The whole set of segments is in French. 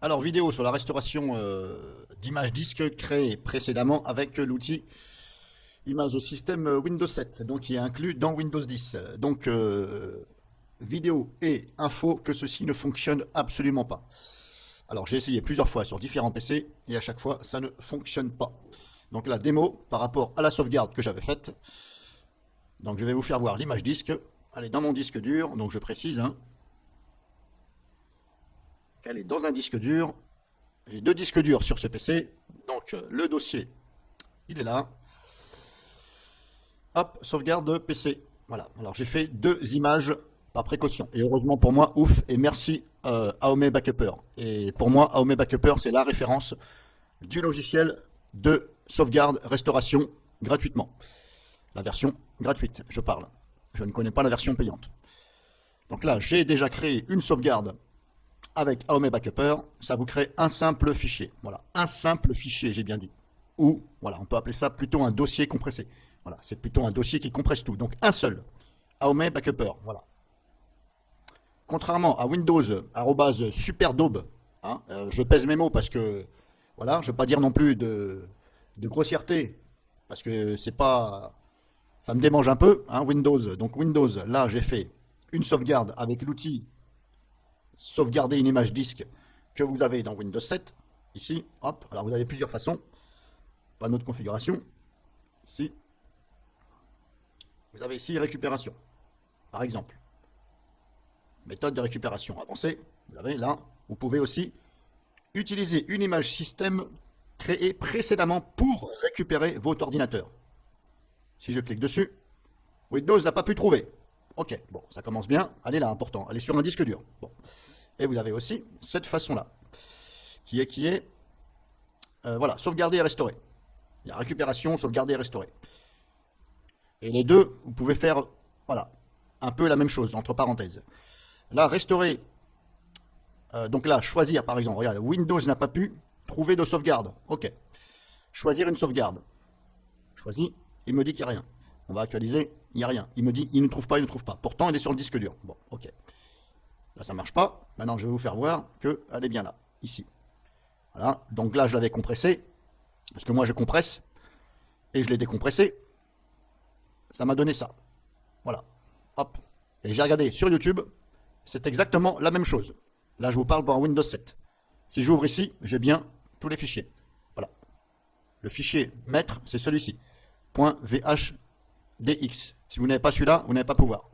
Alors, vidéo sur la restauration d'images disques créées précédemment avec l'outil Image System Windows 7, donc qui est inclus dans Windows 10. Donc, vidéo et info que ceci ne fonctionne absolument pas. Alors, j'ai essayé plusieurs fois sur différents PC et à chaque fois, ça ne fonctionne pas. Donc, la démo par rapport à la sauvegarde que j'avais faite. Donc, je vais vous faire voir l'image disque. Elle est dans mon disque dur, donc je précise, hein, qu'elle est dans un disque dur. J'ai deux disques durs sur ce PC. Donc, le dossier, il est là. Hop, sauvegarde PC. Voilà. Alors, j'ai fait deux images par précaution. Et heureusement pour moi, ouf, et merci Aome Backupper. Et pour moi, Aome Backupper, c'est la référence du logiciel de sauvegarde restauration gratuitement. La version gratuite, je parle. Je ne connais pas la version payante. Donc là, j'ai déjà créé une sauvegarde avec Aome Backupper. Ça vous crée un simple fichier. Voilà, un simple fichier, j'ai bien dit. Ou, voilà, on peut appeler ça plutôt un dossier compressé. Voilà, c'est plutôt un dossier qui compresse tout. Donc un seul, Aome Backupper. Voilà. Contrairement à Windows, @superdaube, hein, je pèse mes mots parce que, voilà, je ne veux pas dire non plus de grossièreté, parce que c'est pas, ça me démange un peu, hein, Windows. Donc Windows, là, j'ai fait une sauvegarde avec l'outil sauvegarder une image disque que vous avez dans Windows 7. Ici, hop, alors vous avez plusieurs façons. Panneau de configuration. Ici. Vous avez ici récupération, par exemple. Méthode de récupération avancée. Vous avez là. Vous pouvez aussi utiliser une image système créée précédemment pour récupérer votre ordinateur. Si je clique dessus, Windows n'a pas pu trouver. Ok, bon, ça commence bien. Elle est là, important. Elle est sur un disque dur. Bon. Et vous avez aussi cette façon-là, qui est voilà, sauvegarder et restaurer. Il y a récupération, sauvegarder et restaurer. Et les deux, vous pouvez faire, voilà, un peu la même chose, entre parenthèses. Là, restaurer, donc là, choisir, par exemple, regarde, Windows n'a pas pu trouver de sauvegarde. Ok. Choisir une sauvegarde. Choisis, il me dit qu'il n'y a rien. On va actualiser, il n'y a rien. Il me dit, il ne trouve pas, il ne trouve pas. Pourtant, il est sur le disque dur. Bon, ok. Là, ça ne marche pas. Maintenant, je vais vous faire voir qu'elle est bien là, ici. Voilà. Donc là, je l'avais compressé, parce que moi, je compresse, et je l'ai décompressé. Ça m'a donné ça. Voilà. Hop. Et j'ai regardé sur YouTube, c'est exactement la même chose. Là, je vous parle pour un Windows 7. Si j'ouvre ici, j'ai bien tous les fichiers. Voilà. Le fichier maître, c'est celui-ci. .vhdx. Si vous n'avez pas celui-là, vous n'avez pas pouvoir.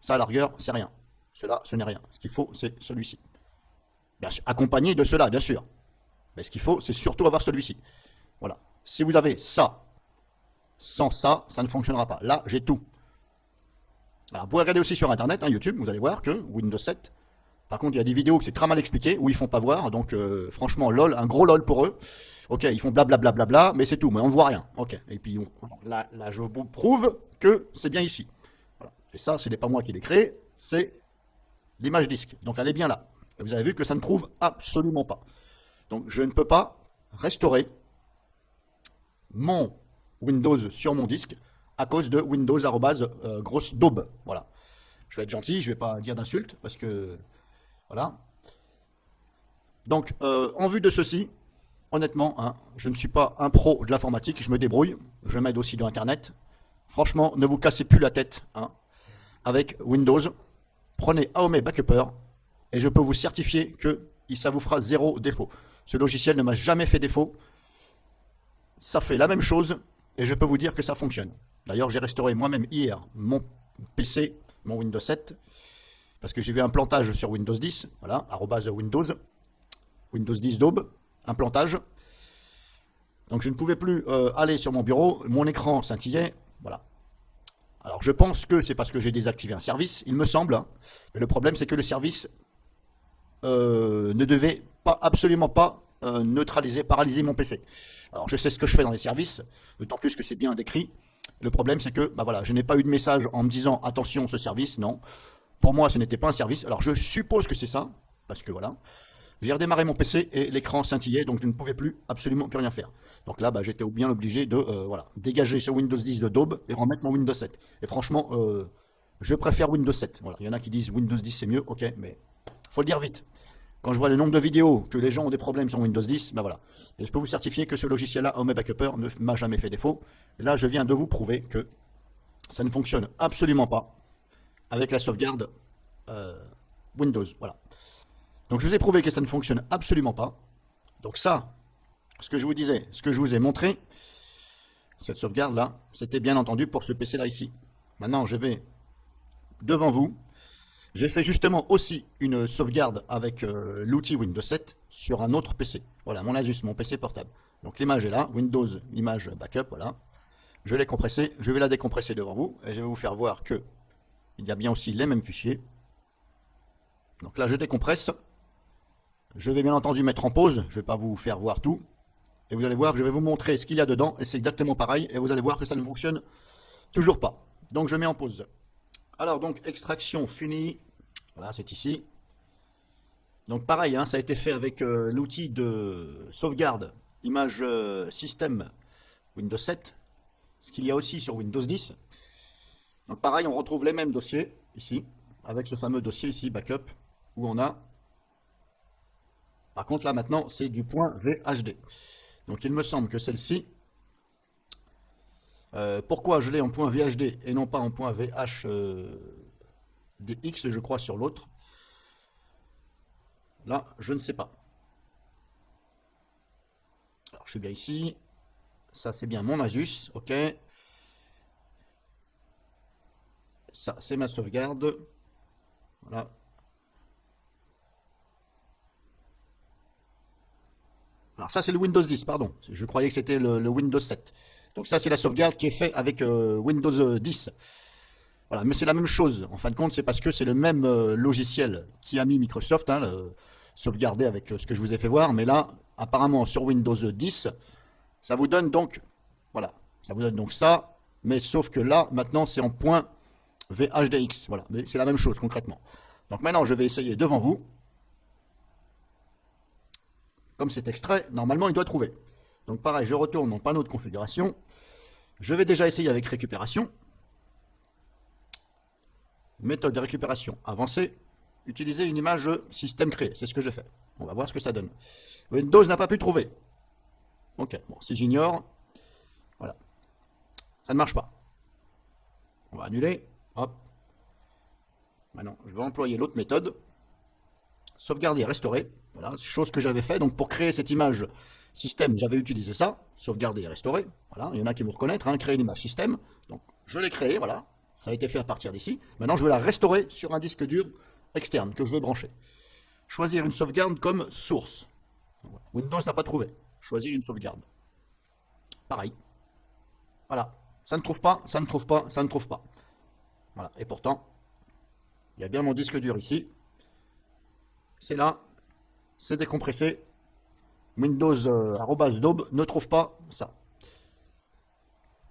Ça, à la rigueur, c'est rien. Cela, ce n'est rien. Ce qu'il faut, c'est celui-ci. Bien sûr, accompagné de cela, bien sûr. Mais ce qu'il faut, c'est surtout avoir celui-ci. Voilà. Si vous avez ça, sans ça, ça ne fonctionnera pas. Là, j'ai tout. Alors, vous pouvez regarder aussi sur Internet, hein, YouTube, vous allez voir que Windows 7, par contre, il y a des vidéos que c'est très mal expliqué, où ils font pas voir, donc franchement, lol, un gros lol pour eux. Ok, ils font blablabla, bla, bla, bla, mais c'est tout, mais on ne voit rien. Ok, et puis là, je vous prouve que c'est bien ici. Voilà. Et ça, ce n'est pas moi qui l'ai créé, c'est l'image disque. Donc elle est bien là. Et vous avez vu que ça ne trouve absolument pas. Donc je ne peux pas restaurer mon Windows sur mon disque à cause de Windows grosse daube. Voilà. Je vais être gentil, je ne vais pas dire d'insulte parce que voilà. Donc en vue de ceci, honnêtement, hein, je ne suis pas un pro de l'informatique, je me débrouille, je m'aide aussi de Internet. Franchement, ne vous cassez plus la tête, hein, avec Windows. Prenez Aome Backupper et je peux vous certifier que ça vous fera zéro défaut. Ce logiciel ne m'a jamais fait défaut. Ça fait la même chose et je peux vous dire que ça fonctionne. D'ailleurs, j'ai restauré moi-même hier mon PC, mon Windows 7, parce que j'ai eu un plantage sur Windows 10, voilà, Windows 10 daube, un plantage. Donc je ne pouvais plus aller sur mon bureau, mon écran scintillait, voilà. Alors je pense que c'est parce que j'ai désactivé un service, il me semble, hein, mais le problème c'est que le service ne devait pas, absolument pas neutraliser, paralyser mon PC. Alors je sais ce que je fais dans les services, d'autant plus que c'est bien décrit. Le problème c'est que bah voilà, je n'ai pas eu de message en me disant attention ce service, non. Pour moi ce n'était pas un service, alors je suppose que c'est ça, parce que voilà. J'ai redémarré mon PC et l'écran scintillait, donc je ne pouvais plus absolument plus rien faire. Donc là, bah, j'étais bien obligé de voilà, dégager ce Windows 10 de daube et remettre mon Windows 7. Et franchement, je préfère Windows 7. Voilà. Il y en a qui disent Windows 10 c'est mieux, ok, mais faut le dire vite. quand je vois le nombre de vidéos que les gens ont des problèmes sur Windows 10, ben voilà. Et je peux vous certifier que ce logiciel-là, AOME Backuper, ne m'a jamais fait défaut. Et là, je viens de vous prouver que ça ne fonctionne absolument pas avec la sauvegarde Windows. Voilà. Donc je vous ai prouvé que ça ne fonctionne absolument pas. Donc ça, ce que je vous disais, ce que je vous ai montré, cette sauvegarde-là, c'était bien entendu pour ce PC-là ici. Maintenant, je vais devant vous. J'ai fait justement aussi une sauvegarde avec l'outil Windows 7 sur un autre PC. Voilà, mon Asus, mon PC portable. Donc l'image est là, Windows Image Backup, voilà. Je l'ai compressée, je vais la décompresser devant vous et je vais vous faire voir que il y a bien aussi les mêmes fichiers. Donc là, je décompresse. Je vais bien entendu mettre en pause, je ne vais pas vous faire voir tout. Et vous allez voir que je vais vous montrer ce qu'il y a dedans et c'est exactement pareil. Et vous allez voir que ça ne fonctionne toujours pas. Donc je mets en pause. Alors donc extraction finie, voilà c'est ici. Donc pareil, hein, ça a été fait avec l'outil de sauvegarde image système Windows 7, ce qu'il y a aussi sur Windows 10. Donc pareil, on retrouve les mêmes dossiers ici, avec ce fameux dossier ici, backup, où on a... Par contre là maintenant c'est du point VHD. Donc il me semble que celle-ci... pourquoi je l'ai en point VHD et non pas en point VHDX, je crois, sur l'autre. Là, je ne sais pas. Alors, je suis bien ici. Ça, c'est bien mon Asus. OK. Ça, c'est ma sauvegarde. Voilà. Alors, ça, c'est le Windows 10, pardon. Je croyais que c'était le Windows 7. Donc ça, c'est la sauvegarde qui est faite avec Windows 10. Voilà, mais c'est la même chose. En fin de compte, c'est parce que c'est le même logiciel qui a mis Microsoft, hein, sauvegardé avec ce que je vous ai fait voir. Mais là, apparemment, sur Windows 10, ça vous donne donc, voilà, ça vous donne donc ça. Mais sauf que là, maintenant, c'est en point VHDX. Voilà, mais c'est la même chose concrètement. Donc maintenant, je vais essayer devant vous. Comme c'est extrait, normalement, il doit trouver. Donc pareil, je retourne mon panneau de configuration. Je vais déjà essayer avec récupération. Méthode de récupération avancée. Utiliser une image système créée. C'est ce que je fais. On va voir ce que ça donne. Windows n'a pas pu trouver. Ok, bon, si j'ignore, voilà. Ça ne marche pas. On va annuler. Hop. Maintenant, je vais employer l'autre méthode. Sauvegarder, restaurer. Voilà, chose que j'avais fait. Donc pour créer cette image système, j'avais utilisé ça. Sauvegarder et restaurer. Voilà, il y en a qui vont reconnaître. Hein, créer une image système. Donc je l'ai créée, voilà. Ça a été fait à partir d'ici. Maintenant, je vais la restaurer sur un disque dur externe que je vais brancher. Choisir une sauvegarde comme source. Windows n'a pas trouvé. Choisir une sauvegarde. Pareil. Voilà. Ça ne trouve pas, ça ne trouve pas, ça ne trouve pas. Voilà. Et pourtant, il y a bien mon disque dur ici. C'est là. C'est décompressé. Windows @daube ne trouve pas ça.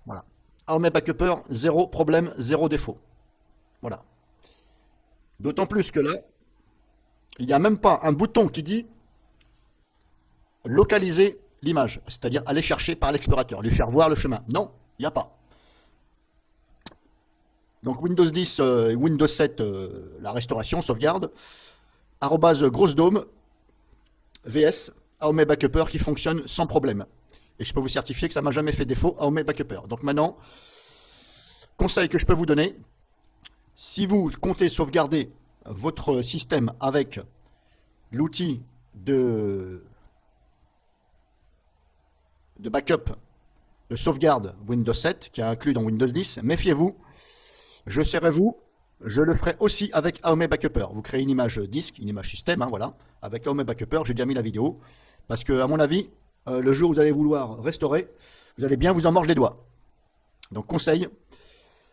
Voilà. AOME Backuper, zéro problème, zéro défaut. Voilà. D'autant plus que là, il n'y a même pas un bouton qui dit localiser l'image, c'est-à-dire aller chercher par l'explorateur, lui faire voir le chemin. Non, il n'y a pas. Donc Windows 10, Windows 7, la restauration, sauvegarde, @grossedome, VS, AOME Backuper qui fonctionne sans problème. Et je peux vous certifier que ça ne m'a jamais fait défaut AOME Backuper. Donc maintenant, conseil que je peux vous donner, si vous comptez sauvegarder votre système avec l'outil de backup, de sauvegarde Windows 7, qui est inclus dans Windows 10, méfiez-vous, je serai vous, je le ferai aussi avec AOME Backuper. Vous créez une image disque, une image système, hein, voilà, avec AOME Backuper, j'ai déjà mis la vidéo, parce que à mon avis, le jour où vous allez vouloir restaurer, vous allez bien vous en mordre les doigts. Donc conseil,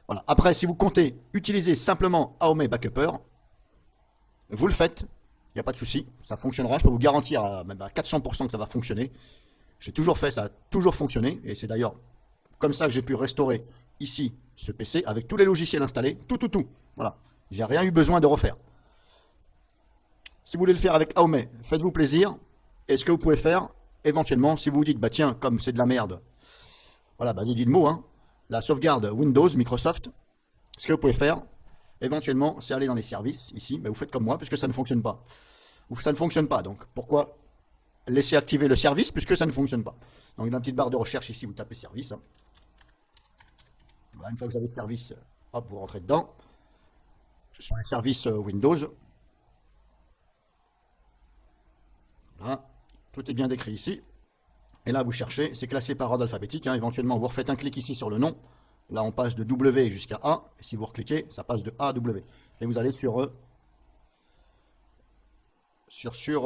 voilà. Après, si vous comptez utiliser simplement AOME Backuper, vous le faites, il n'y a pas de souci, ça fonctionnera, je peux vous garantir même à 400% que ça va fonctionner. J'ai toujours fait, ça a toujours fonctionné, et c'est d'ailleurs comme ça que j'ai pu restaurer ici ce PC avec tous les logiciels installés, tout. Voilà, j'ai rien eu besoin de refaire. Si vous voulez le faire avec AOME, faites-vous plaisir, et ce que vous pouvez faire, éventuellement, si vous vous dites, bah tiens, comme c'est de la merde, voilà, bah j'ai dit le mot, hein, la sauvegarde Windows, Microsoft, ce que vous pouvez faire, éventuellement, c'est aller dans les services, ici, bah, vous faites comme moi, puisque ça ne fonctionne pas ou ça ne fonctionne pas. Donc pourquoi laisser activer le service puisque ça ne fonctionne pas. Donc dans la petite barre de recherche ici, vous tapez service. Hein. Voilà, une fois que vous avez service, hop, vous rentrez dedans. Ce sont les services Windows. Voilà, tout est bien décrit ici. Et là, vous cherchez, c'est classé par ordre alphabétique. Hein. Éventuellement, vous refaites un clic ici sur le nom. Là, on passe de W jusqu'à A. Et si vous recliquez, ça passe de A à W. Et vous allez sur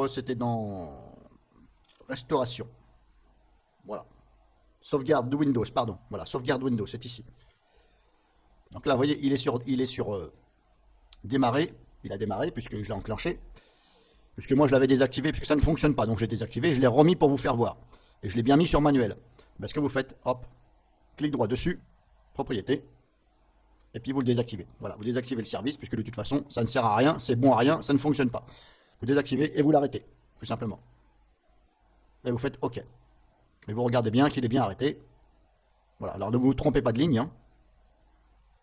c'était dans Restauration. Voilà. Sauvegarde de Windows, pardon. Voilà, sauvegarde Windows, c'est ici. Donc là, vous voyez, il est sur démarrer. Il a démarré puisque je l'ai enclenché. Puisque moi, je l'avais désactivé puisque ça ne fonctionne pas. Donc j'ai désactivé. Je l'ai remis pour vous faire voir. Et je l'ai bien mis sur manuel. Ben, ce que vous faites, hop, clic droit dessus, propriété. Et puis vous le désactivez. Voilà, vous désactivez le service puisque de toute façon, ça ne sert à rien. C'est bon à rien. Ça ne fonctionne pas. Vous désactivez et vous l'arrêtez. Tout simplement. Et vous faites OK. Et vous regardez bien qu'il est bien arrêté. Voilà, alors ne vous trompez pas de ligne. Hein.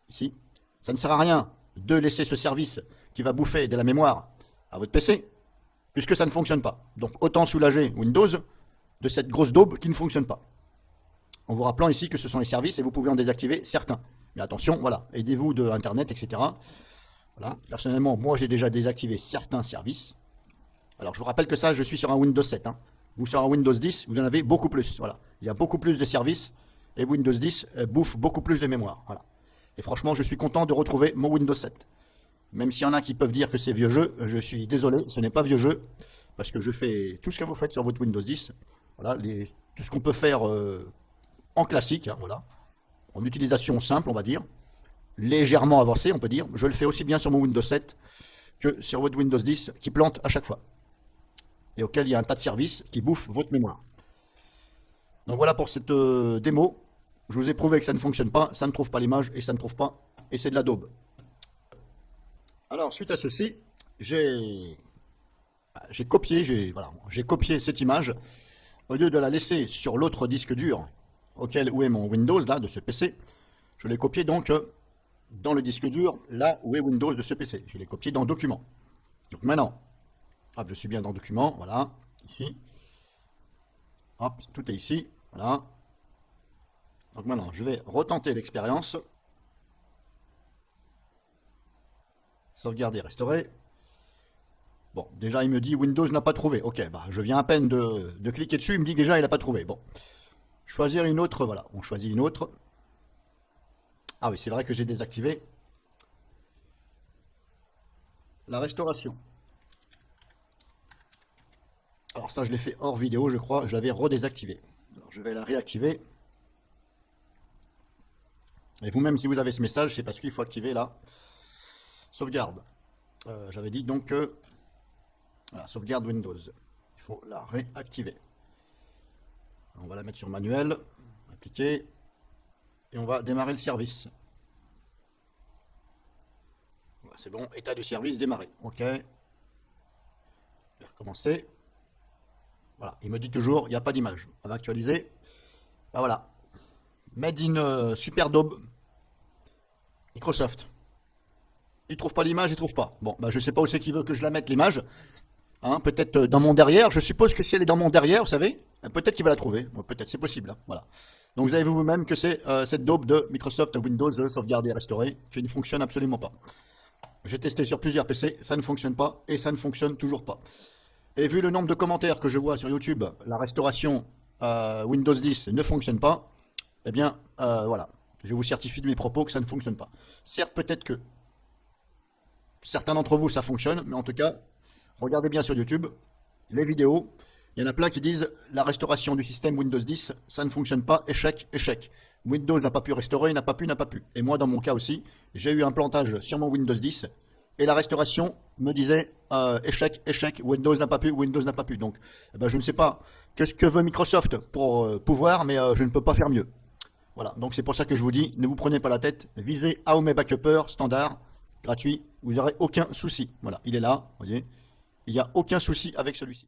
Ici. Ça ne sert à rien de laisser ce service qui va bouffer de la mémoire à votre PC, puisque ça ne fonctionne pas. Donc autant soulager Windows de cette grosse daube qui ne fonctionne pas. En vous rappelant ici que ce sont les services et vous pouvez en désactiver certains. Mais attention, voilà, aidez-vous de Internet, etc. Voilà. Personnellement, moi j'ai déjà désactivé certains services. Alors je vous rappelle que ça, je suis sur un Windows 7. Hein. Vous sur un Windows 10, vous en avez beaucoup plus. Voilà. Il y a beaucoup plus de services et Windows 10 bouffe beaucoup plus de mémoire. Voilà. Et franchement, je suis content de retrouver mon Windows 7. Même s'il y en a qui peuvent dire que c'est vieux jeu, je suis désolé, ce n'est pas vieux jeu. Parce que je fais tout ce que vous faites sur votre Windows 10. Voilà, tout ce qu'on peut faire en classique, hein, voilà. En utilisation simple, on va dire. Légèrement avancée, on peut dire. Je le fais aussi bien sur mon Windows 7 que sur votre Windows 10 qui plante à chaque fois. Et auquel il y a un tas de services qui bouffent votre mémoire. Donc voilà pour cette démo. Je vous ai prouvé que ça ne fonctionne pas, ça ne trouve pas l'image et ça ne trouve pas. Et c'est de la daube. Alors, suite à ceci, j'ai copié, j'ai copié cette image. Au lieu de la laisser sur l'autre disque dur, où est mon Windows, là, de ce PC, je l'ai copié donc dans le disque dur, là où est Windows de ce PC. Je l'ai copié dans Documents. Donc maintenant, hop, je suis bien dans Documents, voilà, ici. Hop, tout est ici, voilà. Donc maintenant, je vais retenter l'expérience. Sauvegarder, restaurer. Bon, déjà, il me dit Windows n'a pas trouvé. Ok, bah, je viens à peine de cliquer dessus, il me dit déjà il n'a pas trouvé. Bon, choisir une autre, voilà, on choisit une autre. Ah oui, c'est vrai que j'ai désactivé la restauration. Alors ça, je l'ai fait hors vidéo, je crois, je l'avais redésactivé. Alors je vais la réactiver. Et vous-même, si vous avez ce message, c'est parce qu'il faut activer la sauvegarde. J'avais dit donc voilà, sauvegarde Windows. Il faut la réactiver. On va la mettre sur manuel, appliquer, et on va démarrer le service. Voilà, c'est bon, état du service démarré. Ok. Je vais recommencer. Voilà, il me dit toujours, il n'y a pas d'image. On va actualiser. Ben voilà. Made in Superdaube. Microsoft. Il trouve pas l'image, il trouve pas. Bon, bah, je sais pas où c'est qu'il veut que je la mette l'image. Hein, peut-être dans mon derrière. Je suppose que si elle est dans mon derrière, vous savez, peut-être qu'il va la trouver. Peut-être, c'est possible. Hein, voilà. Donc vous avez vu vous-même que c'est cette daube de Microsoft Windows sauvegarder et restaurer qui ne fonctionne absolument pas. J'ai testé sur plusieurs PC, ça ne fonctionne pas et ça ne fonctionne toujours pas. Et vu le nombre de commentaires que je vois sur YouTube, la restauration Windows 10 ne fonctionne pas. Eh bien, voilà. Je vous certifie de mes propos que ça ne fonctionne pas. Certes, peut-être que certains d'entre vous, ça fonctionne, mais en tout cas, regardez bien sur YouTube les vidéos. Il y en a plein qui disent la restauration du système Windows 10, ça ne fonctionne pas, échec, échec. Windows n'a pas pu restaurer, n'a pas pu. Et moi, dans mon cas aussi, j'ai eu un plantage sur mon Windows 10 et la restauration me disait échec, échec, Windows n'a pas pu, Windows n'a pas pu. Donc, eh ben, je ne sais pas qu'est-ce que veut Microsoft pour pouvoir, mais je ne peux pas faire mieux. Voilà, donc c'est pour ça que je vous dis, ne vous prenez pas la tête, visez AOME Backupper standard, gratuit, vous n'aurez aucun souci. Voilà, il est là, vous voyez, il n'y a aucun souci avec celui-ci.